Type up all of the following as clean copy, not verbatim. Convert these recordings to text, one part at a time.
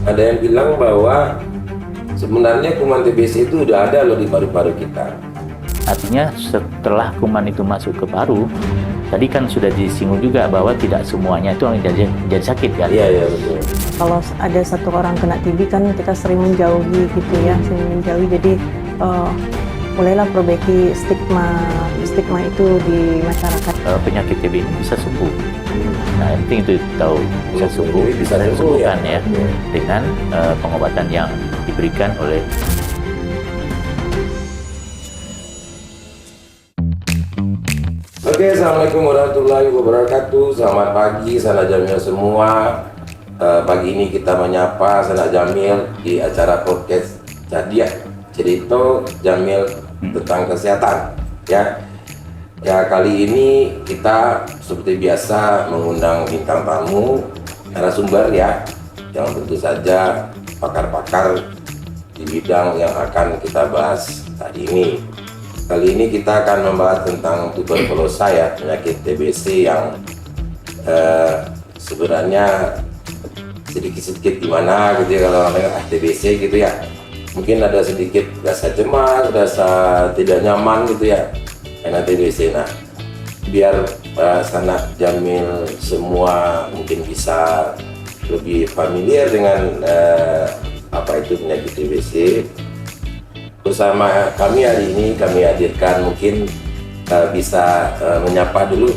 ada yang bilang bahwa sebenarnya kuman TBC itu udah ada loh di paru-paru kita. Artinya setelah kuman itu masuk ke paru, tadi kan sudah disinggung juga bahwa tidak semuanya itu jadi sakit kan? Iya betul. Kalau ada satu orang kena TB kan kita sering menjauhi gitu ya, sering menjauhi. Jadi mulailah perbaiki stigma itu di masyarakat. Penyakit TB ini bisa sembuh. Nah, yang penting itu tahu bisa sembuh, Bisa sembuh disembuhkan ya. dengan pengobatan yang diberikan oleh. Oke, assalamualaikum warahmatullahi wabarakatuh. Selamat pagi, Sanak Jamil semua. Pagi ini kita menyapa Sanak Jamil di acara podcast Cadia Cerita Jamil tentang kesehatan. Ya kali ini kita seperti biasa mengundang bintang tamu, narasumber ya, yang tentu saja pakar-pakar di bidang yang akan kita bahas hari ini. Kali ini kita akan membahas tentang tuberkulosa ya, penyakit TBC yang sebenarnya sedikit-sedikit gimana gitu ya kalau orang TBC gitu ya. Mungkin ada sedikit rasa cemas, rasa tidak nyaman gitu ya karena TBC. Nah, biar Sanak Jamil semua mungkin bisa lebih familiar dengan apa itu penyakit TBC. Bersama kami hari ini kami hadirkan mungkin bisa menyapa dulu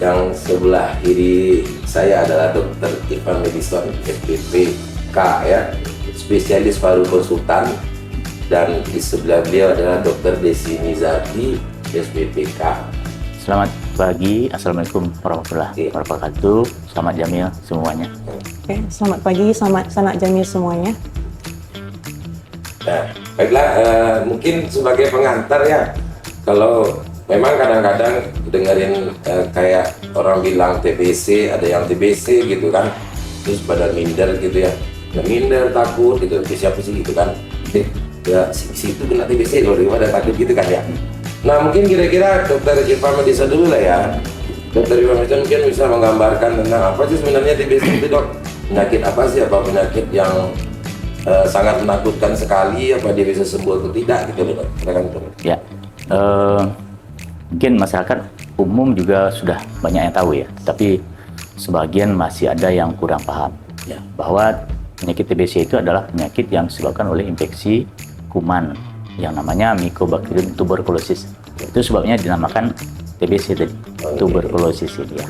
yang sebelah kiri saya adalah Dr. Irfan Madison SPPK ya, spesialis paru konsultan, dan di sebelah beliau adalah Dr. Desi Nizati SPPK. Selamat pagi, assalamualaikum warahmatullahi wabarakatuh. Selamat Jamil semuanya. Oke, selamat pagi, selamat Sanak Jamil semuanya. Nah, baiklah, mungkin sebagai pengantar ya, kalau memang kadang-kadang dengerin kayak orang bilang TBC, ada yang TBC gitu kan, terus pada minder gitu ya, minder, takut gitu, siapa sih gitu kan, ya si itu kena TBC loh, daripada takut gitu kan ya. Nah mungkin kira-kira Dr. Irfan Madison dulu lah ya, Dr. Irfan Madison mungkin bisa menggambarkan tentang apa sih sebenarnya TBC itu dok, penyakit apa sih, apa penyakit yang sangat menakutkan sekali, apa dia bisa sembuh atau tidak gitu loh. Ya, mungkin masyarakat umum juga sudah banyak yang tahu ya, tapi sebagian masih ada yang kurang paham ya, bahwa penyakit TBC itu adalah penyakit yang disebabkan oleh infeksi kuman yang namanya Mycobacterium tuberculosis. Itu sebabnya dinamakan TBC tadi, tuberkulosis ini ya.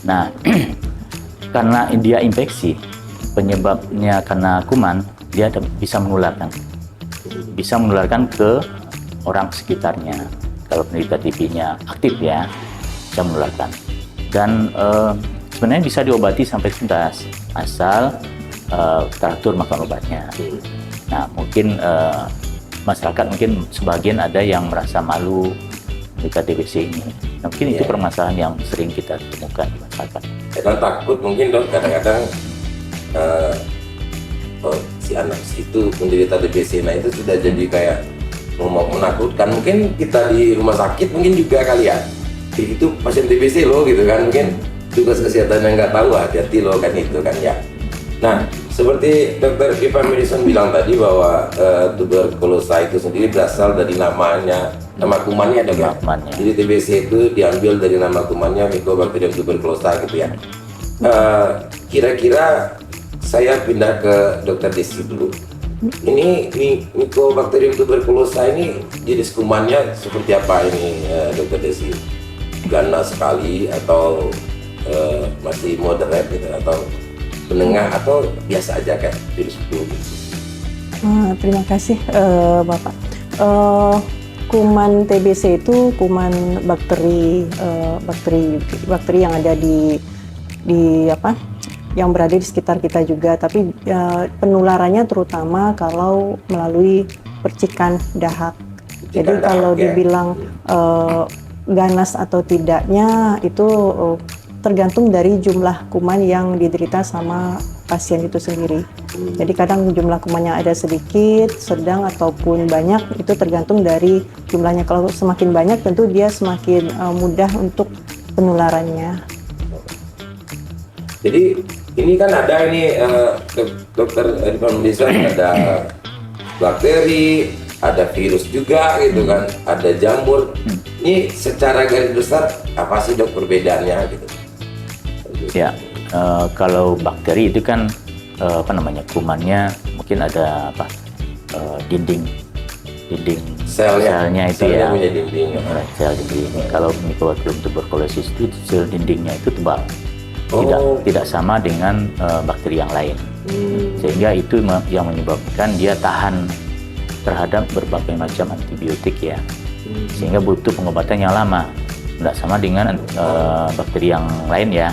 Nah, karena dia infeksi, penyebabnya karena kuman, dia bisa menularkan ke orang sekitarnya. Kalau penderita TB-nya aktif ya, bisa menularkan. Dan sebenarnya bisa diobati sampai tuntas, asal teratur makan obatnya. Nah, mungkin masyarakat mungkin sebagian ada yang merasa malu menderita TBC ini. Nah, mungkin itu permasalahan yang sering kita temukan di masyarakat. Karena takut mungkin dok, kadang-kadang si anak itu menderita TBC, nah itu sudah jadi kayak mau menakutkan. Mungkin kita di rumah sakit mungkin juga kali ya, itu pasien TBC loh gitu kan, mungkin tugas kesehatan yang nggak tahu, hati-hati loh kan itu kan ya. Nah seperti Dr. Irfan Madison bilang tadi bahwa tuberkulosa itu sendiri berasal dari nama kumannya ada kan? Jadi TBC itu diambil dari nama kumannya Mycobacterium tuberculosa gitu ya. Kira-kira saya pindah ke Dr. Desi dulu. Ini Mycobacterium tuberculosa ini jenis kumannya seperti apa ini, Dr. Desi? Ganas sekali atau masih moderate gitu, atau menengah, atau biasa aja kayak virus flu gitu? Terima kasih Bapak. Kuman TBC itu kuman bakteri yang ada di apa? Yang berada di sekitar kita juga, tapi penularannya terutama kalau melalui percikan dahak. Jadi kalau dibilang ganas atau tidaknya itu tergantung dari jumlah kuman yang diderita sama pasien itu sendiri. Jadi kadang jumlah kumannya ada sedikit, sedang ataupun banyak, itu tergantung dari jumlahnya. Kalau semakin banyak tentu dia semakin mudah untuk penularannya. Jadi ini kan ada ini dokter Irfan Medison, ada bakteri, ada virus juga gitu kan, ada jamur. Ini secara garis besar apa sih dok perbedaannya gitu? Ya, kalau bakteri itu kan kumannya mungkin ada dinding selnya itu selnya ya. punya dinding. Sel dinding. Kalau Mycobacterium tuberculosis itu sel dindingnya itu tebal. Tidak sama dengan bakteri yang lain. Sehingga itu yang menyebabkan dia tahan terhadap berbagai macam antibiotik ya. Sehingga butuh pengobatan yang lama. Tidak sama dengan bakteri yang lain ya.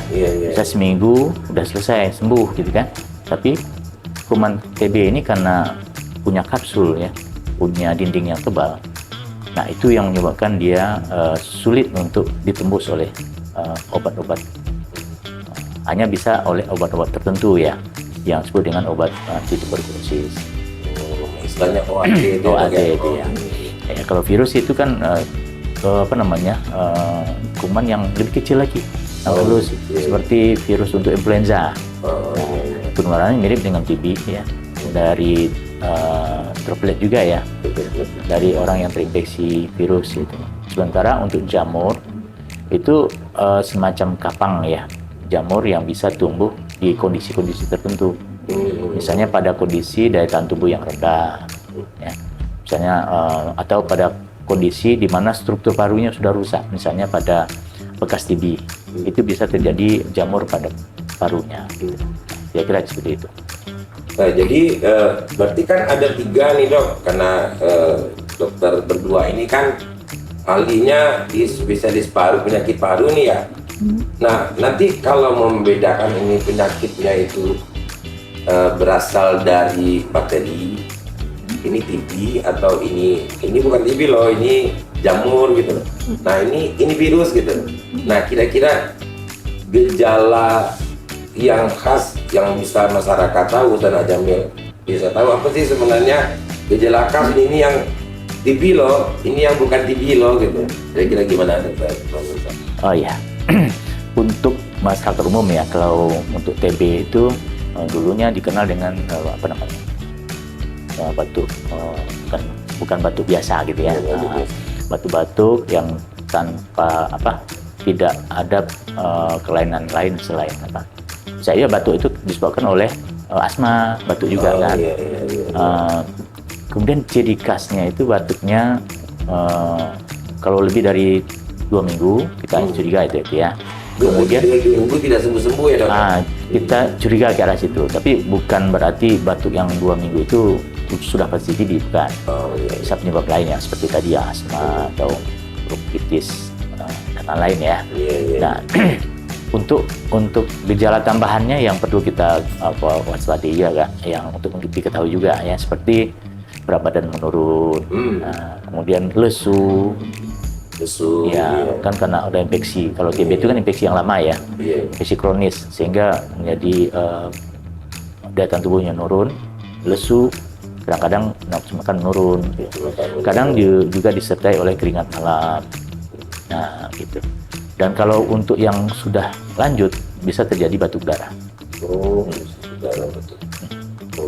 Bisa seminggu udah selesai sembuh gitu kan. Tapi kuman TB ini karena punya kapsul ya, punya dinding yang tebal. Nah itu yang menyebabkan dia sulit untuk ditembus oleh obat-obat. Hanya bisa oleh obat-obat tertentu ya, yang disebut dengan obat anti tuberkulosis. Istilahnya OAT itu. OAT itu ya. Ya. Kalau virus itu kan kuman yang lebih kecil lagi. Seperti virus untuk influenza. Penularannya mirip dengan TB ya, dari droplet juga ya, dari orang yang terinfeksi virus itu. Sementara untuk jamur itu semacam kapang ya, jamur yang bisa tumbuh di kondisi-kondisi tertentu. Misalnya pada kondisi daya tahan tubuh yang rendah, ya. Misalnya atau pada kondisi di mana struktur parunya sudah rusak, misalnya pada bekas TB, itu bisa terjadi jamur pada parunya. Ya kira seperti itu. Nah, jadi berarti kan ada 3 nih dok, karena dokter berdua ini kan ahlinya di spesialis paru, penyakit paru nih ya. Nah, nanti kalau membedakan ini penyakitnya itu berasal dari bakteri, ini TB atau ini bukan TB loh, ini jamur gitu. Nah, ini virus gitu. Nah, kira-kira gejala yang khas yang bisa masyarakat tahu dan Ajamil bisa tahu apa sih sebenarnya gejala khas ini yang TB loh, ini yang bukan TB loh gitu. Kira-kira gimana dokter? Oh ya, untuk masyarakat umum ya, kalau untuk TB itu dulunya dikenal dengan batuk, bukan batuk biasa gitu ya, batuk-batuk yang tanpa tidak ada kelainan lain selain saya batuk itu disebabkan oleh asma, batuk juga kan. Kemudian ciri khasnya itu batuknya kalau lebih dari 2 minggu kita curiga itu ya. Kemudian 2 minggu tidak sembuh-sembuh ya dok? Kita curiga ke arah situ, tapi bukan berarti batuk yang 2 minggu itu sudah pasti TB, bukan. Bisa penyebab lainnya seperti tadi ya, asma atau bronkitis dan lain ya. Nah, untuk gejala tambahannya yang perlu kita waspadai ya kan, yang untuk diketahui juga ya, seperti berat badan menurun, kemudian lesu ya, kan karena ada infeksi. Kalau TB itu kan infeksi yang lama ya, infeksi kronis, sehingga menjadi daya tahan tubuhnya menurun, lesu, kadang-kadang nafsu makan menurun, kadang juga disertai oleh keringat malam. Nah gitu. Dan kalau untuk yang sudah lanjut bisa terjadi batuk darah. Batuk darah, betul.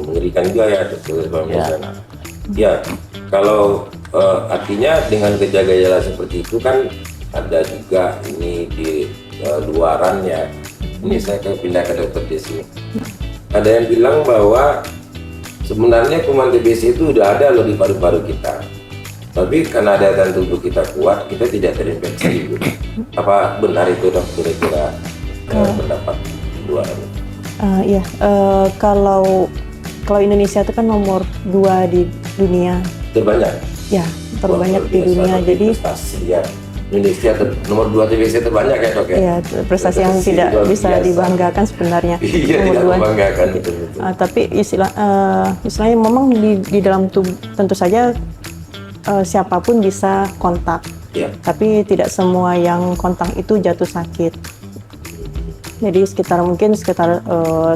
Mengerikan juga ya dokter. Ya, kalau artinya dengan gejala-gejala seperti itu kan ada juga ini di luaran ya. Ini saya pindah ke dokter di sini. Ada yang bilang bahwa sebenarnya kuman TBC itu udah ada loh di paru-paru kita. Tapi karena daya tahan tubuh kita kuat, kita tidak terinfeksi. Apa benar itu dok, kira-kira pendapat luaran? Iya, kalau Indonesia itu kan nomor 2 di dunia. Terbanyak? Ya, terbanyak di dunia. Jadi ya. Indonesia nomor 2 TBC terbanyak ya dok ya? Iya, prestasi yang tidak bisa dibanggakan sebenarnya. Iya, tidak membanggakan. Tapi istilahnya memang di dalam tubuh tentu saja siapapun bisa kontak, tapi tidak semua yang kontak itu jatuh sakit. Jadi mungkin sekitar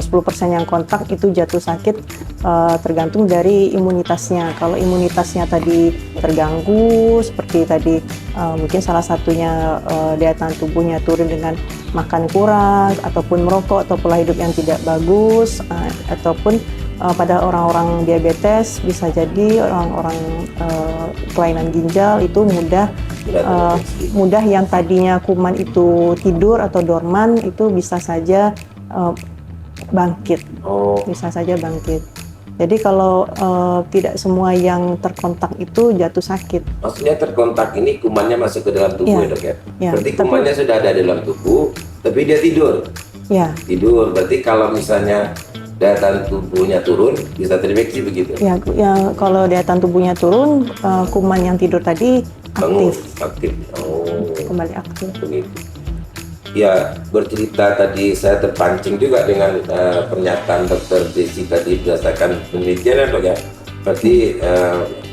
10% yang kontak itu jatuh sakit, tergantung dari imunitasnya. Kalau imunitasnya tadi terganggu seperti tadi, mungkin salah satunya daya tahan tubuhnya turun dengan makan kurang ataupun merokok atau pola hidup yang tidak bagus, ataupun pada orang-orang diabetes bisa jadi orang-orang kelainan ginjal itu mudah yang tadinya kuman itu tidur atau dorman itu bisa saja bangkit. Bisa saja bangkit. Jadi kalau tidak semua yang terkontak itu jatuh sakit. Maksudnya terkontak ini kumannya masuk ke dalam tubuh ya dok ya? Berarti kumannya sudah ada dalam tubuh, tapi dia tidur. Ya. Tidur, berarti kalau misalnya daya tahan tubuhnya turun, bisa terinfeksi begitu? Ya, kalau daya tahan tubuhnya turun, kuman yang tidur tadi aktif. Kembali aktif. Begitu. Ya, bercerita tadi saya terpancing juga dengan pernyataan Dr. Desi tadi berdasarkan penelitian ya dok ya. Berarti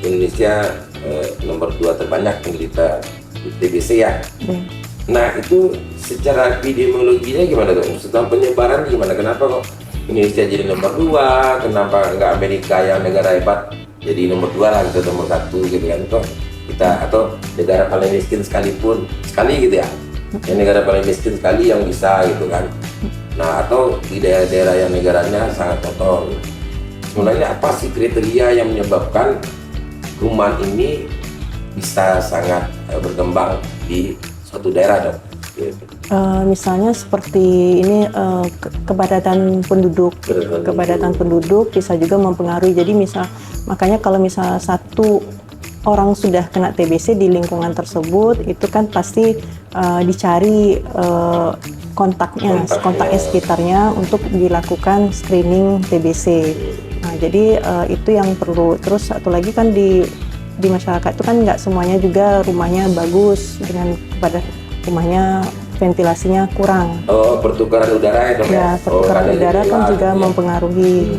Indonesia nomor 2 terbanyak penderita TBC ya. Nah itu secara epidemiologinya gimana dok? Setelah penyebaran gimana? Kenapa kok Indonesia jadi nomor 2? Kenapa nggak Amerika yang negara hebat jadi nomor 2 lah gitu, nomor 1 gitu kan? Kita atau negara paling miskin sekalipun gitu ya? Yang negara paling miskin sekali yang bisa gitu kan? Nah atau di daerah-daerah yang negaranya sangat kotor. Sebenarnya apa sih kriteria yang menyebabkan kuman ini bisa sangat berkembang di suatu daerah dok? Misalnya seperti ini kepadatan penduduk bisa juga mempengaruhi. Jadi makanya kalau misal satu orang sudah kena TBC di lingkungan tersebut itu kan pasti dicari kontaknya sekitarnya untuk dilakukan screening TBC. Nah, jadi itu yang perlu. Terus satu lagi kan di masyarakat itu kan nggak semuanya juga rumahnya bagus dengan rumahnya ventilasinya kurang. Pertukaran udara ya dok? Ya, pertukaran udara kan juga mempengaruhi,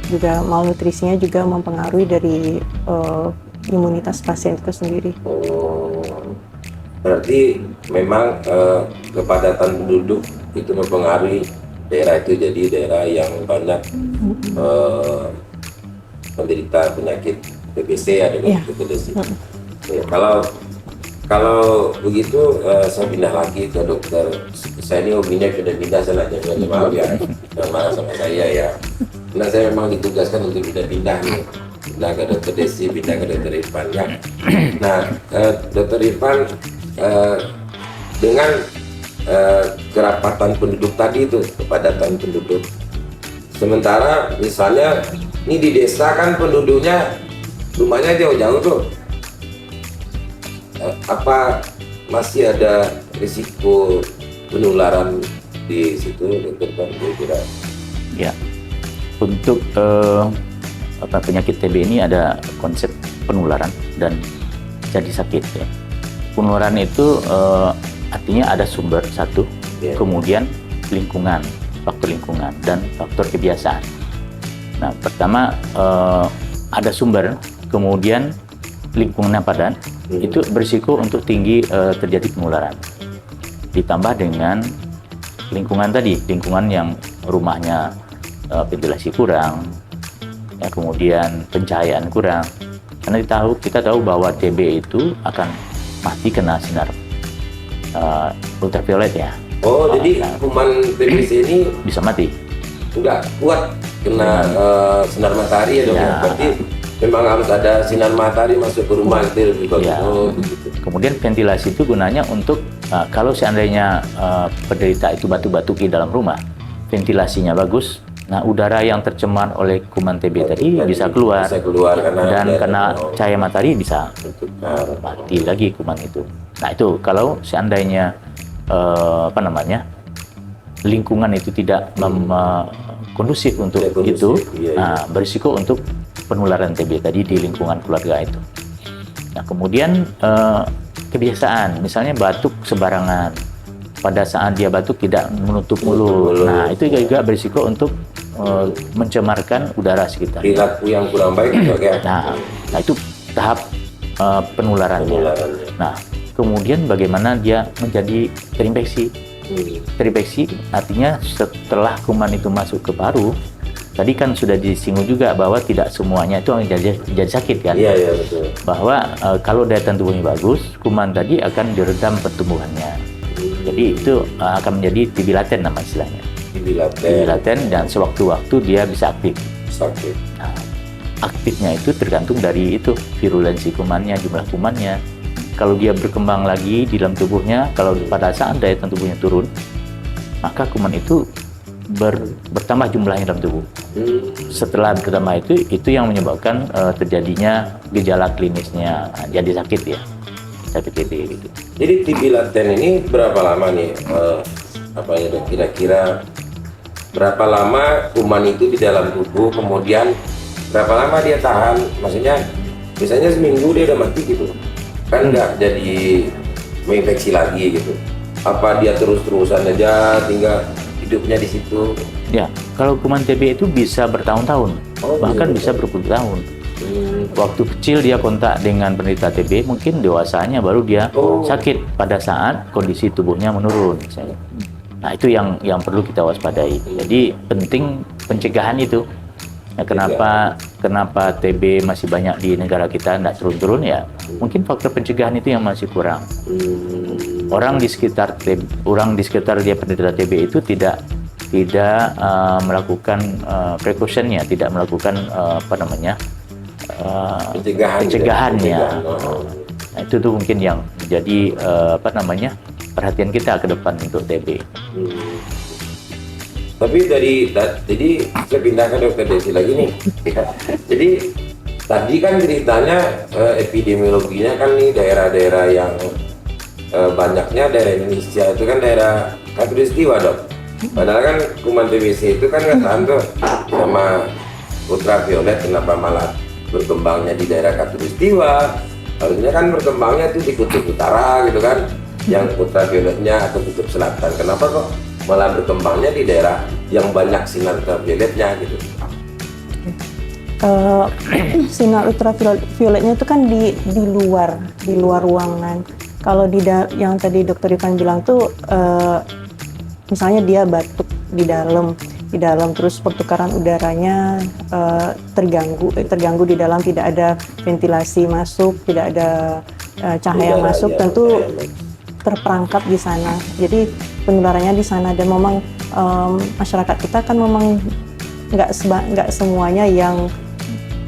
juga malnutrisinya juga mempengaruhi dari imunitas pasien itu sendiri. Berarti memang kepadatan penduduk itu mempengaruhi daerah itu jadi daerah yang banyak menderita penyakit TBC ya dengan TBC. Kalau begitu saya pindah lagi ke dokter. Saya ini hobinya pindah-pindah, saya nanya maaf ya, jangan marah sama saya ya. Nah saya memang ditugaskan untuk pindah-pindah nih, pindah ke dokter Desi, pindah ke dokter Irfan ya. Nah dokter Irfan dengan kerapatan penduduk tadi itu, kepadatan penduduk. Sementara misalnya ini di desa kan penduduknya rumahnya jauh-jauh tuh. Apa masih ada risiko penularan di situ dokter Pan kira-kira? Ya, untuk penyakit TB ini ada konsep penularan dan jadi sakit ya. Penularan itu artinya ada sumber satu, kemudian lingkungan, faktor lingkungan dan faktor kebiasaan. Nah, pertama ada sumber, kemudian lingkungannya padat, itu berisiko untuk tinggi terjadi penularan. Ditambah dengan lingkungan tadi, lingkungan yang rumahnya ventilasi kurang, ya, kemudian pencahayaan kurang. Karena kita tahu bahwa TB itu akan mati kena sinar ultraviolet ya. Jadi kuman TBC ini bisa mati. Enggak kuat kena sinar matahari ya dok. Berarti memang harus ada sinar matahari masuk ke rumah itu lebih bagus. Gitu. Kemudian ventilasi itu gunanya untuk kalau seandainya penderita itu batuk-batuk di dalam rumah, ventilasinya bagus. Nah, udara yang tercemar oleh kuman TB tadi bisa keluar dan kena cahaya matahari bisa mati lagi kuman itu. Nah, itu kalau seandainya lingkungan itu tidak kondusif untuk itu, nah, berisiko untuk penularan TB tadi di lingkungan keluarga itu. Nah, kemudian kebiasaan, misalnya batuk sembarangan, pada saat dia batuk tidak menutup mulut. Nah, itu juga berisiko untuk mencemarkan udara sekitar. Perilaku yang kurang baik juga ya. Nah, itu tahap penularannya. Nah, kemudian bagaimana dia menjadi terinfeksi? Terinfeksi artinya setelah kuman itu masuk ke paru, tadi kan sudah disinggung juga bahwa tidak semuanya itu akan jadi sakit kan? Iya, iya betul. Bahwa kalau daya tahan tubuhnya bagus, kuman tadi akan diredam pertumbuhannya. Jadi itu akan menjadi TB laten nama istilahnya. TB laten dan sewaktu-waktu dia bisa aktif. Sakit. Nah, aktifnya itu tergantung dari itu virulensi kumannya, jumlah kumannya. Kalau dia berkembang lagi di dalam tubuhnya, kalau pada saat daya tahan tubuhnya turun, maka kuman itu bertambah jumlahnya dalam tubuh. Setelah bertambah itu yang menyebabkan terjadinya gejala klinisnya jadi sakit ya, sakit TB gitu. Jadi TB laten ini berapa lama nih? Kira-kira berapa lama kuman itu di dalam tubuh, kemudian berapa lama dia tahan? Maksudnya biasanya seminggu dia udah mati gitu, kan nggak jadi menginfeksi lagi gitu. Apa dia terus-terusan aja tinggal hidupnya di situ? Ya, kalau kuman TB itu bisa bertahun-tahun, bahkan bisa berpuluh tahun. Waktu kecil dia kontak dengan penderita TB, mungkin dewasanya baru dia sakit pada saat kondisi tubuhnya menurun misalnya. Nah, itu yang perlu kita waspadai. Jadi penting pencegahan itu. Nah, kenapa TB masih banyak di negara kita tidak turun-turun ya? Mungkin faktor pencegahan itu yang masih kurang. Orang di sekitar dia penderita TB itu tidak melakukan precautionnya, tidak melakukan pencegahannya. Nah, itu tuh mungkin yang menjadi perhatian kita ke depan untuk TB. Tapi jadi saya pindah ke dokter Desi lagi nih. Jadi tadi kan ceritanya epidemiologinya kan nih daerah-daerah yang banyaknya daerah Indonesia itu kan daerah Khatulistiwa dok. Padahal kan kuman TBC itu kan nggak tahan tuh sama ultraviolet, kenapa malah berkembangnya di daerah Khatulistiwa? Harusnya kan berkembangnya itu di kutub utara gitu kan, yang ultravioletnya atau kutub selatan. Kenapa kok malah berkembangnya di daerah yang banyak sinar ultravioletnya gitu? Sinar ultravioletnya itu kan di luar ruangan. Kalau yang tadi Dokter Ivan bilang tuh misalnya dia batuk di dalam terus pertukaran udaranya terganggu di dalam, tidak ada ventilasi masuk, tidak ada cahaya masuk, tentu terperangkap di sana. Jadi penularannya di sana, dan memang masyarakat kita kan memang nggak semuanya yang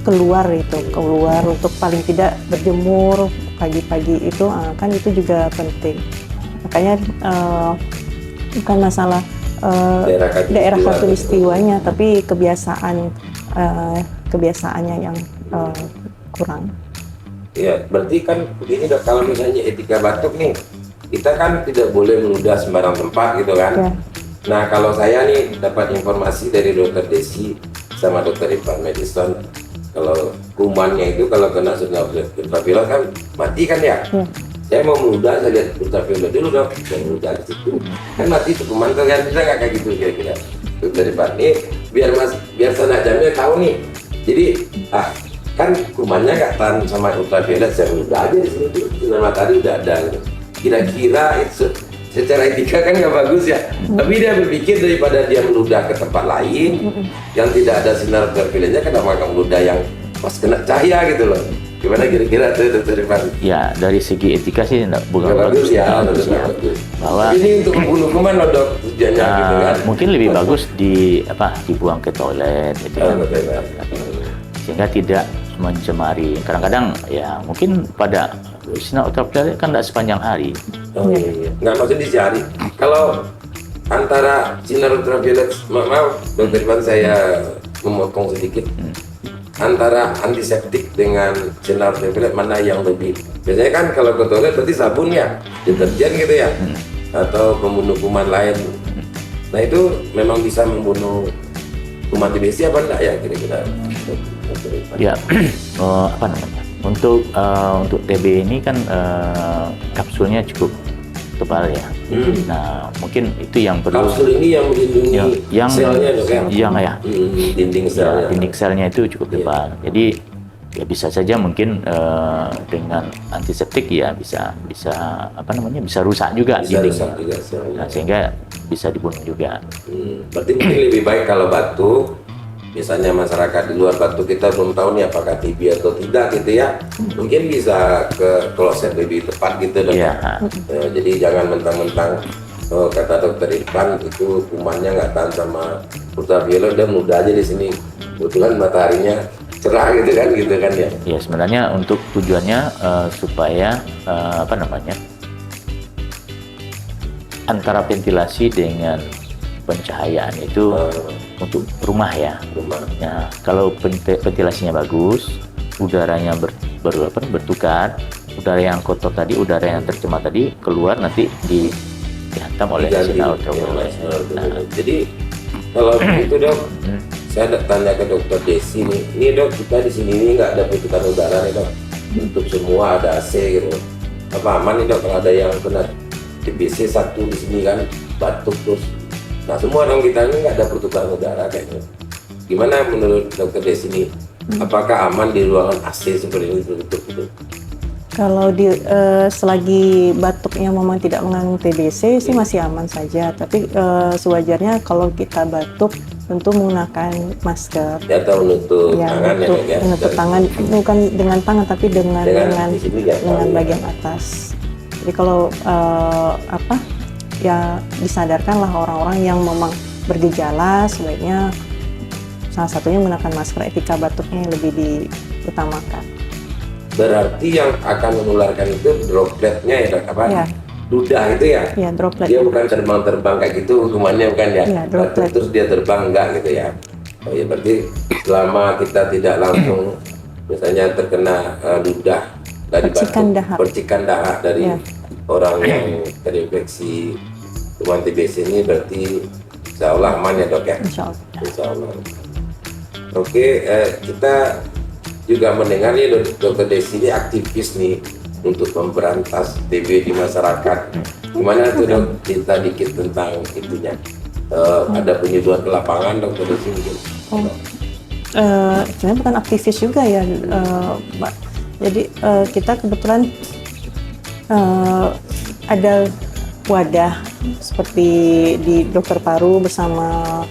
keluar untuk paling tidak berjemur pagi-pagi itu kan itu juga penting. Makanya bukan masalah daerah khatulistiwanya, tapi kebiasaannya yang kurang. Ya, berarti kan begini dok, kalau misalnya etika batuk nih, kita kan tidak boleh meludah sembarang tempat gitu kan. Ya. Nah, kalau saya nih dapat informasi dari dokter Desi sama dokter Ivan Madison, kalau kumannya itu kalau kena sinar ultraviolet kan mati kan ya. Saya mau meludah, saya lihat ultraviolet dulu dok, saya meludah di situ kan mati tuh kuman tuh kan, bisa nggak kayak gitu kira-kira dokter Ivan nih, biar sana jamnya tahu nih. Jadi kan kumannya nggak tahan sama ultraviolet, saya meludah aja di sini tuh, sinar matahari udah ada gitu. Kira-kira itu secara etika kan nggak bagus ya, tapi dia berpikir daripada dia meludah ke tempat lain yang tidak ada sinar ultravioletnya, kenapa nggak meludah yang pas kena cahaya gitu loh. Gimana kira-kira tuh dokter Ivan? Ya, dari segi etika sih bukan bagus ya, bagus. Bahwa ini untuk membunuh kuman loh dok, tujuannya gitu kan. Mungkin lebih bagus dibuang ke toilet gitu kan. Sehingga tidak mencemari. Kadang-kadang ya mungkin pada sinar ultraviolet kan tidak sepanjang hari. Iya. Nggak, maksudnya di sehari. Kalau antara sinar ultraviolet, maaf dokter Ivan saya memotong sedikit. Antara antiseptik dengan sinar ultraviolet mana yang lebih? Biasanya kan kalau ke toilet berarti sabun ya, deterjen gitu ya, atau pembunuh kuman lain. Nah itu memang bisa membunuh kuman TBC apa enggak ya kira-kira? Ya, Untuk TB ini kan kapsulnya cukup tebal ya. Nah, mungkin itu yang perlu. Kapsul ini yang melindungi selnya dok ya? Yang ya. Dinding selnya. Ya, dinding selnya itu cukup tebal. Jadi ya bisa saja mungkin dengan antiseptik ya bisa bisa rusak juga Bisa dinding. rusak juga sih. Nah, sehingga bisa dibunuh juga. Berarti mungkin lebih baik kalau batuk, misalnya masyarakat di luar batuk kita belum tahu nih apakah TB atau tidak gitu ya, mungkin bisa ke kloset lebih tepat gitu dok. Iya. Jadi jangan mentang-mentang kata dokter Irfan itu kumannya nggak tahan sama ultraviolet, udah mudah aja di sini. Kebetulan mataharinya cerah gitu kan ya. Ya sebenarnya untuk tujuannya supaya antara ventilasi dengan pencahayaan itu untuk rumah ya. Rumah. Nah, kalau ventilasinya bagus, udaranya bertukar, udara yang kotor tadi, udara yang tercemar tadi keluar nanti dihantam oleh Diganti. sinar ultraviolet. Nah, Jadi kalau begitu dok, saya tanya ke dokter Desi nih, ini dok kita di sini ini nggak ada pertukaran udara nih dok, untuk semua ada AC gitu, apa aman nih dok kalau ada yang kena TBC satu di sini kan batuk terus, nah semua dong kita ini nggak ada pertukaran udara kayaknya. Gimana menurut dokter Desi nih, apakah aman di ruangan AC seperti ini tertutup gitu? Kalau selagi batuknya memang tidak mengandung TBC sih masih aman saja. Tapi sewajarnya kalau kita batuk tentu menggunakan masker. Ya atau menutup Ya, tangan ya dok ya? menutup tangan bukan dengan tangan tapi dengan di sini ya, dengan tangan. bagian atas. Jadi kalau ya disadarkanlah orang-orang yang memang bergejala sebaiknya salah satunya menggunakan masker, etika batuknya yang lebih diutamakan. Berarti yang akan menularkan itu dropletnya ya dok, apa? Ya. Ludah itu ya? Ya, droplet. Dia bukan terbang-terbang kayak gitu hukumannya bukan ya? Iya, droplet. Terus dia terbang enggak gitu ya? Oh ya berarti selama kita tidak langsung misalnya terkena ludah dari Percikan dahak. percikan dahak dari Ya. orang yang terinfeksi kuman TBC ini berarti insya Allah aman ya dok ya? Insya Allah. Insya Allah. Oke, kita juga mendengar nih dokter Desi ini aktivis nih untuk memberantas TB di masyarakat. Gimana tuh dok? Cerita dikit tentang itunya. Ada penyuluhan ke lapangan dokter Desi mungkin. Sebenarnya bukan aktivis juga ya, Mbak. Jadi kita kebetulan ada wadah seperti di Dokter Paru bersama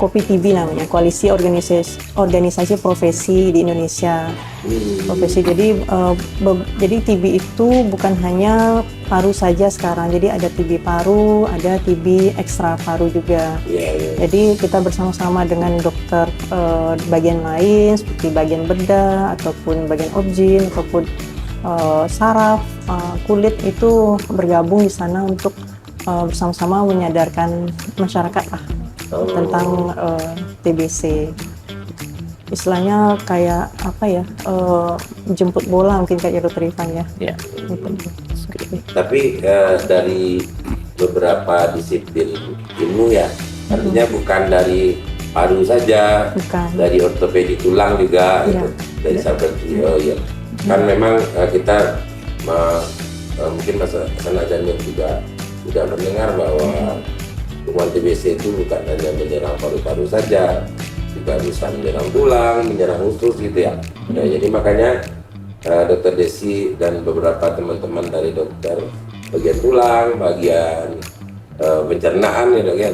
Kopi TB namanya, Koalisi Organisasi Profesi di Indonesia. Profesi jadi TB itu bukan hanya paru saja sekarang, jadi ada TB paru, ada TB ekstra paru juga. Jadi kita bersama-sama dengan dokter bagian lain seperti bagian bedah ataupun bagian objin ataupun saraf, kulit itu bergabung di sana untuk bersama-sama menyadarkan masyarakat tentang TBC. Istilahnya kayak apa ya, jemput bola mungkin kayak Dokter Irfan ya. Ya. Tapi dari beberapa disiplin ilmu ya, artinya bukan dari paru saja, Bukan. dari ortopedi tulang juga, Iya. gitu. Dari sarjana. Oh iya, kan memang kita mungkin masa sanadanya juga sudah mendengar bahwa kuman TBC itu bukan hanya menyerang paru-paru saja, juga bisa menyerang tulang, menyerang usus gitu ya. Nah, jadi makanya Dokter Desi dan beberapa teman-teman dari dokter bagian tulang, bagian pencernaan ya dok ya,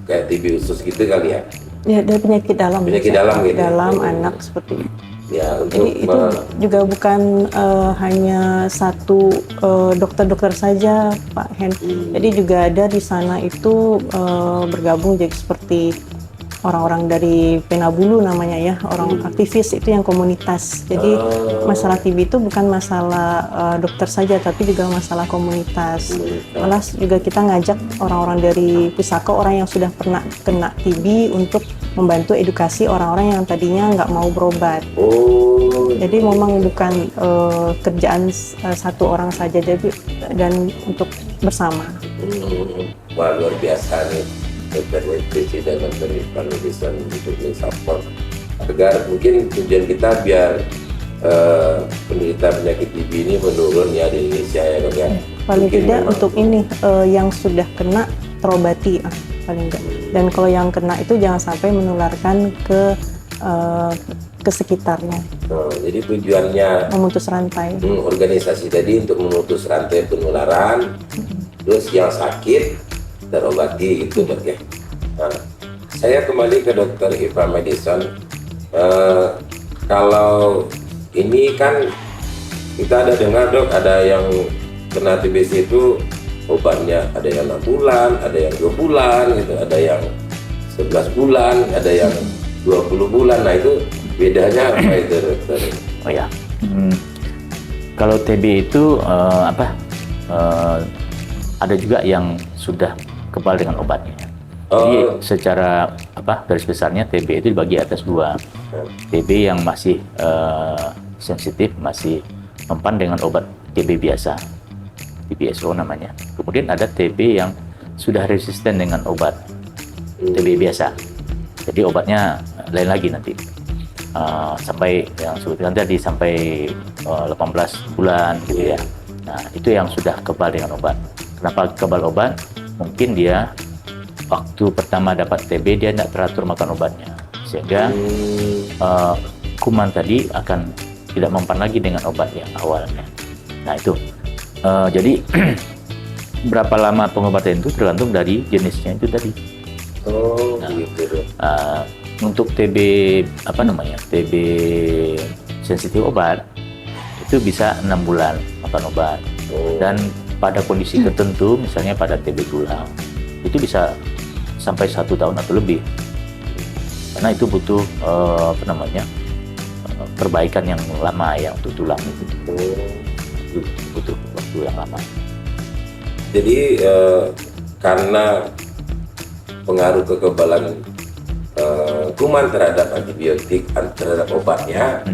kayak TB usus gitu kali ya. Ya, dari penyakit dalam. Penyakit dalam gitu. Dalam anak seperti itu. Ya untuk Jadi itu juga bukan hanya satu dokter-dokter saja, Pak Hen. Jadi juga ada di sana itu bergabung jadi seperti orang-orang dari Penabulu namanya ya, orang aktivis itu yang komunitas. Jadi masalah TB itu bukan masalah dokter saja, tapi juga masalah komunitas. Malah juga kita ngajak orang-orang dari Pusaka, orang yang sudah pernah kena TB untuk membantu edukasi orang-orang yang tadinya nggak mau berobat. Jadi memang bukan kerjaan satu orang saja, jadi dan untuk bersama. Wah luar biasa nih Dokter Desi dan Dokter Irfan bisa untuk mensupport agar mungkin tujuan kita biar penderita penyakit TB ini menurun ya di Indonesia ya dok ya. Paling Mungkin tidak memang untuk ini yang sudah kena terobati paling enggak. Dan kalau yang kena itu jangan sampai menularkan ke ke sekitarnya, Jadi tujuannya memutus rantai. organisasi tadi untuk memutus rantai penularan, terus yang sakit terobati gitu dok ya. Nah, saya kembali ke Dokter Eva Madison. Kalau ini kan kita ada dengar dok, ada yang kena TBC itu obatnya ada yang 6 bulan, ada yang 2 bulan gitu, ada yang 11 bulan, ada yang 20 bulan. Nah itu bedanya apa itu dokter? Oh ya, kalau TB itu ada juga yang sudah kebal dengan obatnya. Jadi secara garis besarnya TB itu dibagi atas dua. TB yang masih sensitif, masih mempan dengan obat TB biasa, TBSO namanya. Kemudian ada TB yang sudah resisten dengan obat TB biasa. Jadi obatnya lain lagi nanti. Sampai yang sebutkan tadi sampai 18 bulan gitu ya. Nah, itu yang sudah kebal dengan obat. Kenapa kebal obat? Mungkin dia waktu pertama dapat TB dia tidak teratur makan obatnya, sehingga kuman tadi akan tidak mempan lagi dengan obat yang awalnya. Nah itu, jadi berapa lama pengobatan itu tergantung dari jenisnya itu tadi. Gitu. Untuk TB TB sensitif obat itu bisa 6 bulan makan obat, dan pada kondisi tertentu, misalnya pada TB tulang, itu bisa sampai 1 tahun atau lebih, karena itu butuh perbaikan yang lama ya untuk tulang itu. Itu butuh waktu yang lama. Jadi karena pengaruh kekebalan kuman terhadap antibiotik, terhadap obatnya,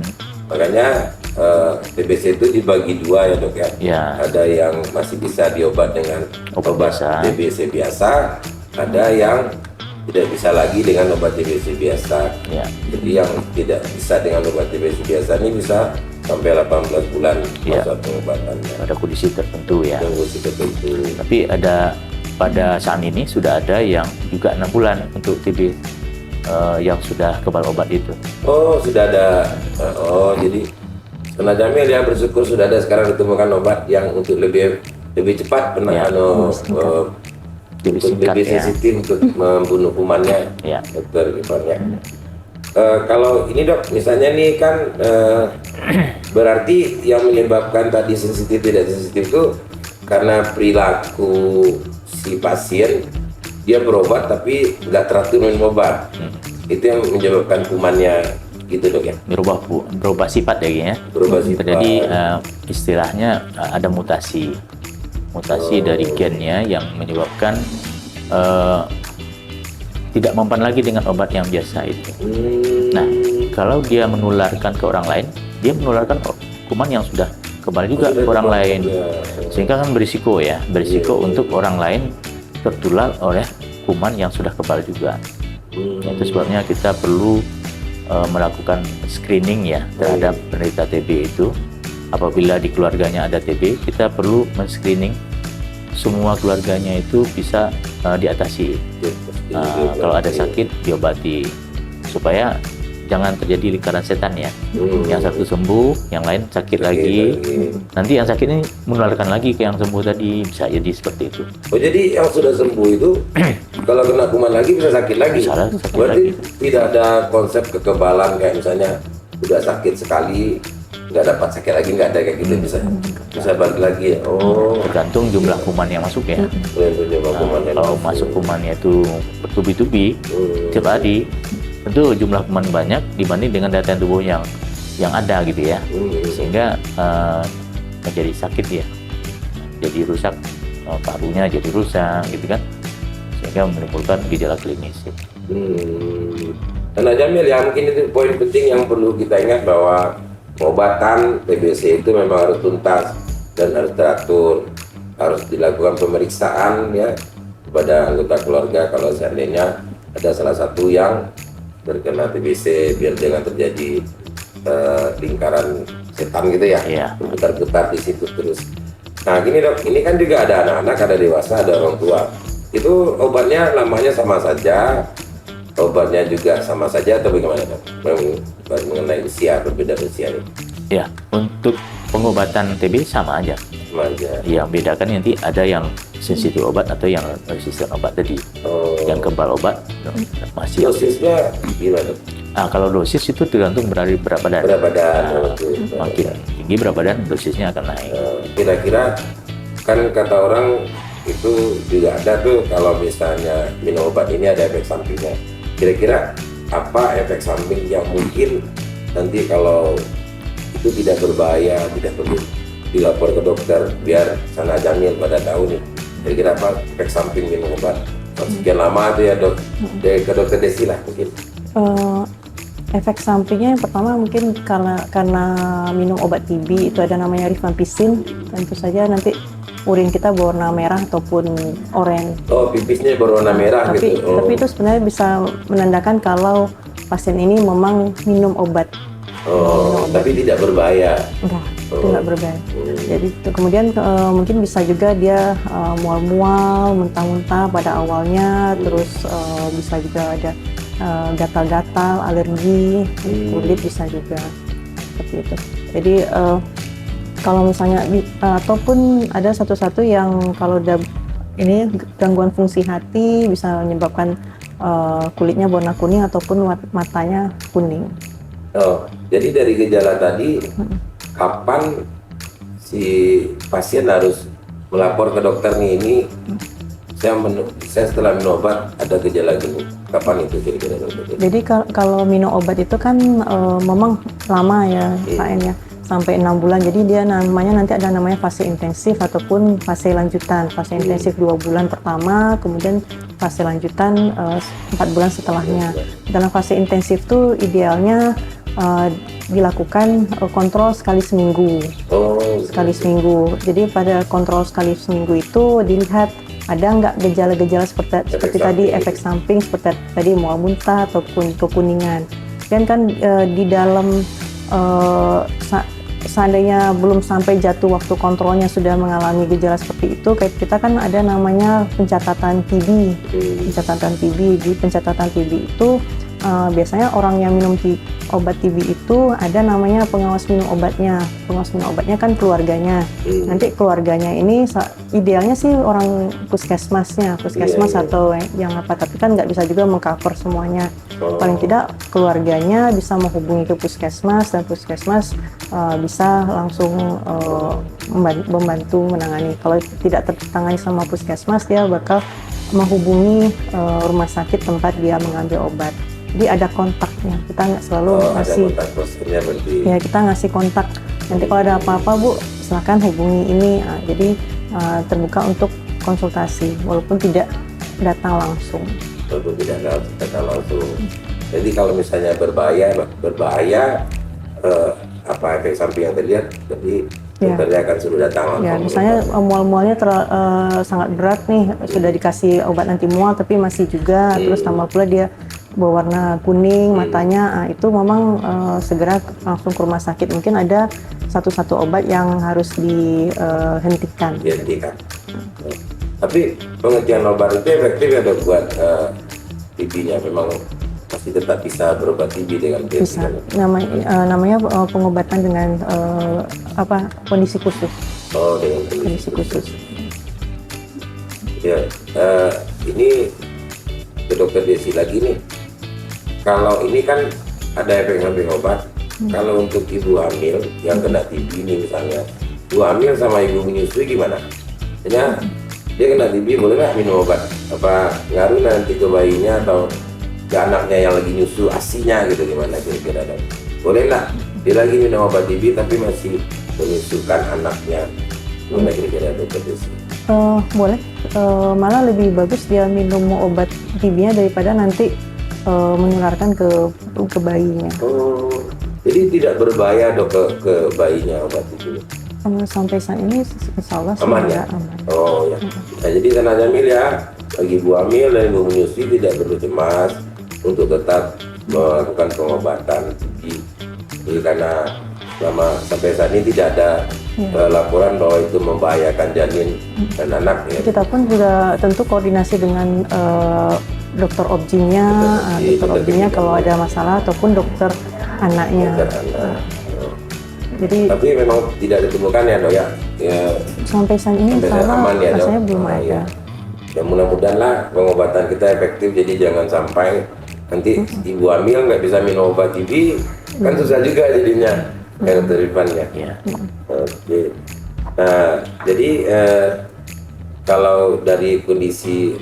makanya TBC itu dibagi dua ya dok ya. Ya. Ada yang masih bisa diobat dengan Obat biasa. TBC biasa, ada yang tidak bisa lagi dengan obat TBC biasa. Ya. Jadi yang tidak bisa dengan obat TBC biasa ini bisa sampai 18 bulan Ya. masa pengobatannya. Ada kondisi tertentu ya. Kondisi tertentu. Tapi pada saat ini sudah ada yang juga 6 bulan untuk TB yang sudah kebal obat itu. Oh, sudah ada. Jadi Kena Jamil ya, bersyukur sudah ada sekarang ditemukan obat yang untuk lebih cepat Ya. Lebih untuk singkat lebih ya. sensitif untuk membunuh kumannya. Ya. Dokter Ivannya. Kalau ini dok, misalnya nih kan berarti yang menyebabkan tadi sensitif tidak sensitif itu karena perilaku si pasien, dia berobat tapi nggak teratur minum obat. Itu yang menyebabkan kumannya gitu dok ya. Berubah sifat ya. Berubah sifat. Jadi istilahnya ada mutasi dari gennya yang menyebabkan tidak mempan lagi dengan obat yang biasa itu. Nah, kalau dia menularkan ke orang lain, dia menularkan kuman yang sudah kebal juga ke orang lain, sehingga kan berisiko untuk orang lain tertular oleh kuman yang sudah kebal juga. Itu sebabnya kita perlu melakukan screening ya terhadap penderita TB itu. Apabila di keluarganya ada TB, kita perlu men-screening semua keluarganya itu bisa diatasi. Kalau ada sakit diobati supaya jangan terjadi lingkaran setan ya. Yang satu sembuh, yang lain sakit lagi. Nanti yang sakit ini menularkan lagi ke yang sembuh tadi, bisa jadi seperti itu. Oh, jadi yang sudah sembuh itu kalau kena kuman lagi bisa sakit lagi. Bisa sakit Berarti lagi. tidak ada konsep kekebalan kayak misalnya udah sakit sekali nggak dapat sakit lagi, nggak ada kayak gitu, bisa balik lagi ya. Oh, Tergantung jumlah kuman yang masuk ya. Kalau masuk kumannya itu bertubi-tubi tiap hari, tentu jumlah kuman banyak dibanding dengan daya tahan tubuh yang ada gitu ya, sehingga menjadi sakit ya, jadi rusak, parunya jadi rusak gitu kan, sehingga menimbulkan gejala klinis. Karena Jamil ya, mungkin itu poin penting yang perlu kita ingat, bahwa pengobatan TBC itu memang harus tuntas dan harus teratur, harus dilakukan pemeriksaan ya kepada anggota keluarga kalau seandainya ada salah satu yang terkena TBC, biar jangan terjadi lingkaran setan gitu ya, berputar-putar di situ terus. Nah gini dok, ini kan juga ada anak-anak, ada dewasa, ada orang tua. Itu obatnya lamanya sama saja obatnya juga sama saja atau bagaimana dok? Mengenai usia, perbedaan usia ini Ya, untuk pengobatan TB sama aja. sama aja. Yang bedakan nanti ada yang sensitif obat atau yang resisten obat tadi. Oh, Yang kebal obat masih. dosisnya gimana dok? Kalau dosis itu tergantung dari berat badan. Berat badan. Makin tinggi berat badan, dosisnya akan naik. Kira-kira kan kata orang itu juga ada tuh kalau misalnya minum obat ini ada efek sampingnya. Kira-kira apa efek samping yang mungkin nanti kalau itu tidak berbahaya, tidak perlu dilapor ke dokter biar sana Jamil pada tahu nih. Kira-kira apa efek samping minum obat? Sekian lama tuh ya dok, ke dokter Desi lah mungkin. Efek sampingnya yang pertama mungkin karena minum obat TB itu ada namanya rifampicin, tentu saja nanti urin kita berwarna merah ataupun oranye. Oh, pipisnya berwarna merah Tapi gitu. Oh. tapi itu sebenarnya bisa menandakan kalau pasien ini memang minum obat. Oh, tapi tidak berbahaya. Enggak, itu Oh. enggak berbahaya. Jadi kemudian mungkin bisa juga dia mual-mual, muntah-muntah pada awalnya, terus bisa juga ada gatal-gatal, alergi, kulit bisa juga seperti itu. Jadi kalau misalnya ataupun ada satu-satu yang kalau udah ini gangguan fungsi hati bisa menyebabkan kulitnya warna kuning ataupun matanya kuning. Oh, jadi dari gejala tadi, kapan si pasien harus melapor ke dokter nih ini? Saya setelah minum obat ada gejala gini. Kapan itu kira-kira dokter? Jadi kalau minum obat itu kan memang lama ya Pak En ya, sampai 6 bulan. Jadi dia namanya nanti ada namanya fase intensif ataupun fase lanjutan. Fase intensif 2 bulan pertama, kemudian fase lanjutan 4 bulan setelahnya. Dalam fase intensif tuh idealnya dilakukan kontrol sekali seminggu. Oh, Sekali seminggu. Jadi pada kontrol sekali seminggu itu dilihat ada nggak gejala-gejala seperti tadi, efek samping seperti tadi mual muntah ataupun kekuningan. Dan kan di dalam seandainya belum sampai jatuh waktu kontrolnya sudah mengalami gejala seperti itu, kayak kita kan ada namanya pencatatan TB. Pencatatan TB, di pencatatan TB itu biasanya orang yang minum obat TB itu ada namanya pengawas minum obatnya. Pengawas minum obatnya kan keluarganya. Nanti keluarganya ini idealnya sih orang puskesmas atau yang apa, tapi kan nggak bisa juga mengcover semuanya. Paling tidak keluarganya bisa menghubungi ke puskesmas dan puskesmas bisa langsung membantu menangani. Kalau tidak tertangani sama puskesmas, dia bakal menghubungi rumah sakit tempat dia mengambil obat. Jadi ada kontaknya, kita nggak selalu ngasih. Ada kontak posternya berarti. Ya, kita ngasih kontak. Nanti kalau ada apa-apa Bu, silakan hubungi ini. Jadi terbuka untuk konsultasi, walaupun tidak datang langsung. Walaupun tidak datang langsung. Jadi kalau misalnya berbahaya apa efek samping yang terlihat, jadi dokternya akan suruh datang langsung. Ya, misalnya mual-mualnya sangat berat nih, sudah dikasih obat anti mual tapi masih juga, terus tambah pula dia berwarna kuning matanya, itu memang segera langsung ke rumah sakit. Mungkin ada satu obat yang harus dihentikan. Dihentikan. Tapi penghentian obat itu efektif ya dok buat TB-nya, memang masih tetap bisa berobat TB dengan Bisa. Namanya pengobatan dengan kondisi khusus. Oh, dengan Kondisi khusus. Ya, ini ke dokter Desi lagi nih. Kalau ini kan ada efek samping obat. Kalau untuk ibu hamil yang kena TB ini misalnya, ibu hamil sama ibu menyusui gimana? Maksudnya dia kena TB boleh nggak minum obat? Apa ngaruh nanti ke bayinya atau ke anaknya yang lagi nyusu asinya gitu, gimana kira-kira dok? Boleh nggak dia lagi minum obat TB tapi masih menyusukan anaknya? Gimana kira-kira dokter Desi? Boleh. Malah lebih bagus dia minum obat TB-nya daripada nanti menularkan ke bayinya. Oh, jadi tidak berbahaya dok ke bayinya obat itu? Sampai saat ini insya Allah Aman ya? aman. Oh ya. Nah, jadi Sana Jamil ya, bagi ibu hamil dan ibu menyusui tidak perlu cemas untuk tetap melakukan pengobatan TB. Jadi karena sampai saat ini tidak ada laporan bahwa itu membahayakan janin dan anak ya. Kita pun juga tentu koordinasi dengan dokter objinnya, dokter objinnya kalau ada masalah ataupun dokter anaknya. Dokter anak. Jadi Tapi memang tidak ditemukan ya dok ya. Ya, sampai saat ini sampai kalau aman ya dok. rasanya belum Ah, ada. iya. Ya mudah-mudahan lah pengobatan kita efektif, jadi jangan sampai nanti ibu hamil nggak bisa minum obat TB, kan susah juga jadinya ya dokter Irfan ya. Ya. Oke. Nah, jadi kalau dari kondisi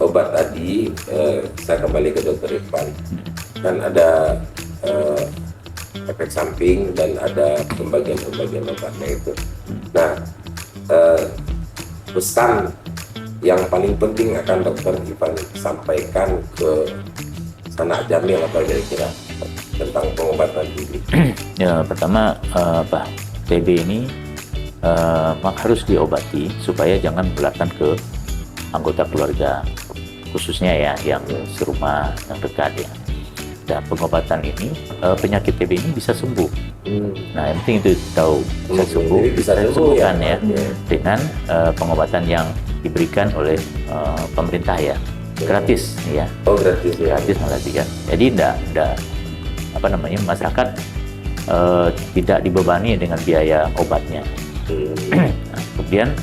obat tadi, saya kembali ke dokter Irfan. Kan ada efek samping dan ada pembagian obatnya itu. Nah, pesan yang paling penting akan dokter Irfan sampaikan ke sanak jamil apa kira-kira tentang pengobatan TB? Ya, pertama TB ini harus diobati supaya jangan menularkan ke anggota keluarga, khususnya ya yang serumah, yang dekat ya. Dan pengobatan ini, penyakit TB ini bisa sembuh. Nah, yang penting itu tahu bisa sembuh, Jadi bisa sembuh ya? sembuhkan ya, Oke. dengan pengobatan yang diberikan oleh pemerintah ya, gratis ya. Oh gratis ya. Gratis malah kan. Jadi tidak apa namanya, masyarakat tidak dibebani dengan biaya obatnya. Nah, kemudian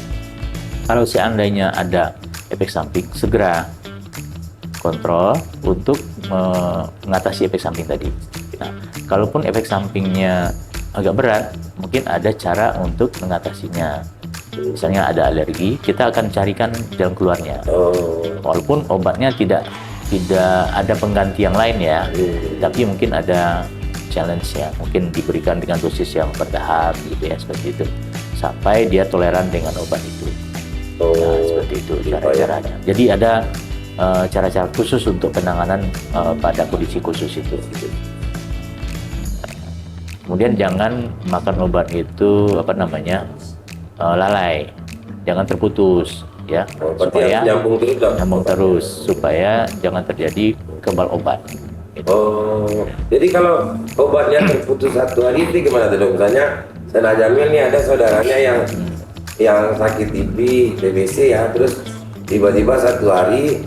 kalau seandainya ada efek samping, segera kontrol untuk mengatasi efek samping tadi. Nah, kalaupun efek sampingnya agak berat, mungkin ada cara untuk mengatasinya. Misalnya ada alergi, kita akan carikan jalan keluarnya. Oh. Walaupun obatnya tidak ada pengganti yang lain ya, tapi mungkin ada challenge ya, mungkin diberikan dengan dosis yang bertahap gitu ya, seperti itu, sampai dia toleran dengan obat itu. Nah, seperti itu cara-caranya. Jadi ada cara-cara khusus untuk penanganan pada kondisi khusus itu. Kemudian jangan makan obat itu lalai, jangan terputus ya, Berarti supaya harus nyambung terus dok? nyambung terus supaya jangan terjadi kebal obat. Gitu. Oh, jadi kalau obatnya terputus satu hari itu gimana tuh dok? Misalnya Sanak Jamil nih ada saudaranya yang sakit TB, TBC ya, terus tiba-tiba satu hari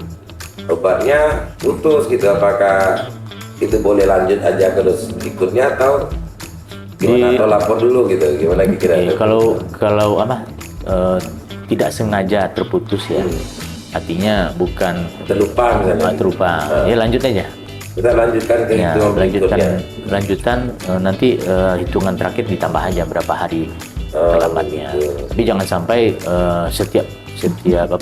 obatnya putus gitu, apakah itu boleh lanjut aja ke dosis berikutnya atau gimana? Atau lapor dulu gitu, gimana kira-kira? Kalau tidak sengaja terputus ya, artinya bukan Terlupa misalnya. terlupa, ya lanjut aja. Kita lanjutkan ke Ya, hitungan berikutnya. lanjutan nanti hitungan terakhir ditambah aja berapa hari terlambatnya. gitu. Tapi jangan sampai setiap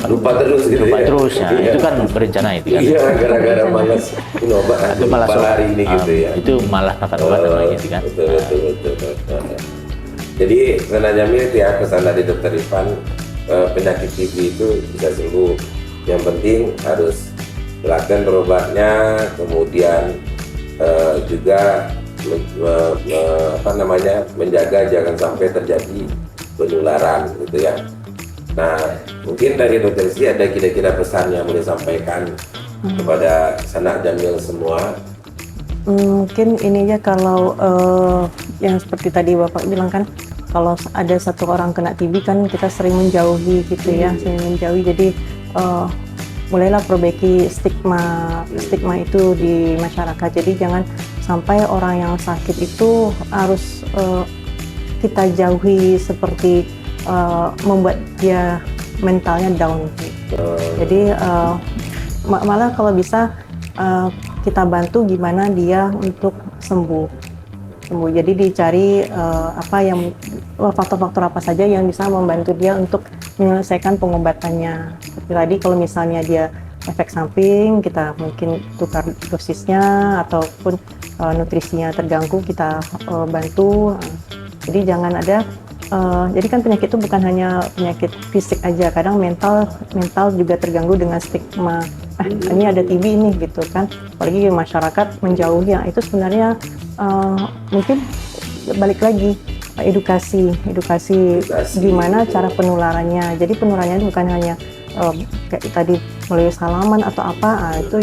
Lupa terus gitu lupa ya? terus ya. Iya. Itu kan berencana itu kan. Iya, gara-gara malas minum obat, Itu malah lupa hari ini gitu ya. itu malah makan obat namanya gitu kan. Betul. Jadi Sanak Jamil itu ya pesan dari dokter Irfan, penyakit TB itu bisa sembuh. Yang penting harus lakukan berobatnya, kemudian juga menjaga jangan sampai terjadi penularan gitu ya. Nah, mungkin dari dokter Si ada kira-kira pesan yang boleh sampaikan kepada Sanak Jamil semua. Mungkin ininya kalau yang seperti tadi Bapak bilang kan, kalau ada satu orang kena TB kan kita sering menjauhi gitu ya, sering menjauhi. Jadi mulailah perbaiki stigma itu di masyarakat. Jadi jangan sampai orang yang sakit itu harus kita jauhi, seperti membuat dia mentalnya down. Jadi malah kalau bisa kita bantu gimana dia untuk sembuh. Jadi dicari faktor-faktor apa saja yang bisa membantu dia untuk menyelesaikan pengobatannya. Seperti tadi kalau misalnya dia efek samping, kita mungkin tukar dosisnya, ataupun nutrisinya terganggu, kita bantu. Jadi jangan ada jadi kan penyakit itu bukan hanya penyakit fisik aja, kadang mental juga terganggu dengan stigma. Ini ada TB ini gitu kan, apalagi masyarakat menjauhi. Itu sebenarnya mungkin balik lagi edukasi gimana cara penularannya. Jadi penularannya itu bukan hanya kayak tadi melalui salaman atau apa, itu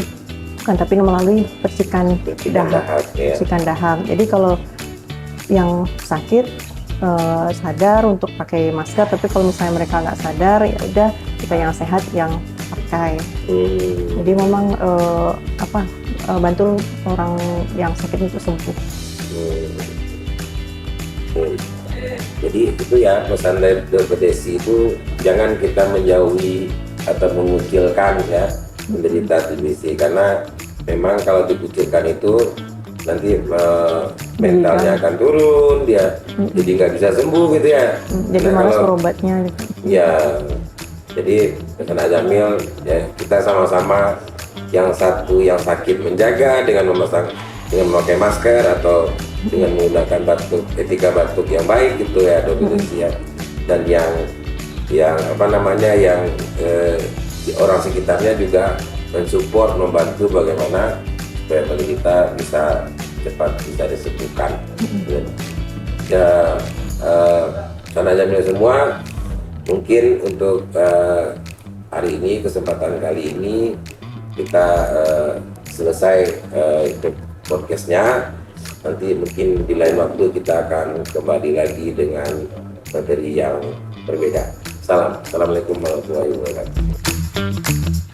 bukan, tapi melalui percikan dahak. Jadi kalau yang sakit sadar untuk pakai masker, tapi kalau misalnya mereka nggak sadar, ya udah kita yang sehat yang pakai. Hmm. Jadi memang bantu orang yang sakit untuk sembuh. Hmm. Jadi itu ya pesan dari Dr. Desi itu, jangan kita menjauhi atau mengucilkan ya penderita TBC, karena memang kalau dikucilkan itu nanti mentalnya akan turun, dia jadi nggak bisa sembuh gitu ya. Jadi Nah, malas kalau- berobatnya gitu. Ya, jadi pesan Azamil ya, kita sama-sama, yang satu yang sakit menjaga dengan memakai masker atau dengan menggunakan batuk, etika batuk yang baik gitu ya Dr. Desi ya. Dan yang apa namanya, yang orang sekitarnya juga mensupport, membantu bagaimana supaya penderita bisa cepat bisa disembuhkan. Ya, sana Jamil semua, mungkin untuk hari ini, kesempatan kali ini kita selesai untuk podcastnya. Nanti mungkin di lain waktu kita akan kembali lagi dengan materi yang berbeda. Assalamualaikum warahmatullahi wabarakatuh.